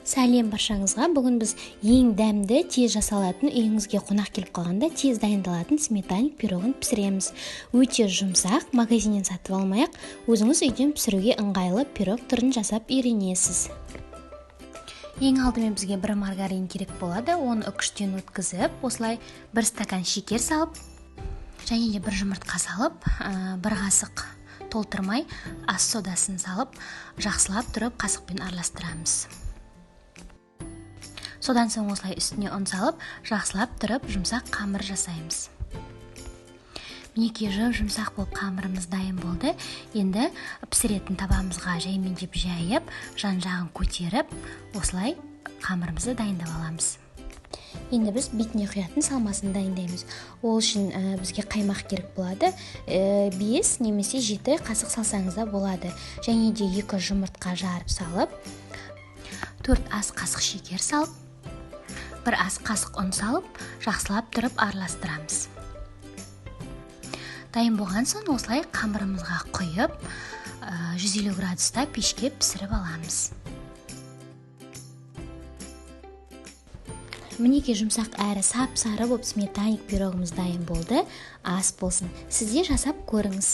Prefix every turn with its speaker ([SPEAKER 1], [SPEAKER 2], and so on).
[SPEAKER 1] Сәлем баршаңызға. Бүгін біз ең дәмді, тез жасалатын, үйіңізге қонақ келіп қалғанда тез дайындалатын сметаник пирогын пісіреміз. Өте жұмсақ, магазиннен сатып алмай-ақ, өзіңіз үйден пісіруге ыңғайлы пирог түрін жасап үйренесіз. Ең алдымен бізге бір маргарин керек болады. Оны үкіштен өткізіп, осылай бір стакан шекер салып, және де бір жұмыртқа салып, бір қасық толтырмай ас содасын салып, жақсылап тұрып қасықпен араластырамыз. Содан соң осылай үстіне ұн салып, жақсылап тұрып жұмсақ қамыр жасаймыз. Мінекей жұмсақ болып қамырымыз дайын болды. Енді пісіретін табамызға жаймендеп жайып, жан-жағын көтеріп, осылай қамырымызды дайындап аламыз. Енді біз бетіне құятын салмасын дайындаймыз. Ол үшін бізге қаймақ керек болады. 5 немесе 7 қасық салсаңыз да болады. Және де 2 жұмыртқа жарып салып, 4 ас қасық шекер салып, 1 ас қасық ұн салып, жақсылап тұрып араластырамыз. Дайын болған соң осылай қамырымызға құйып, 150 градуста пешке пісіріп аламыз. Мінекей жұмсақ әрі сап-сары болып сметаник пирогымыз дайын болды. Ас болсын. Сіз де жасап көріңіз.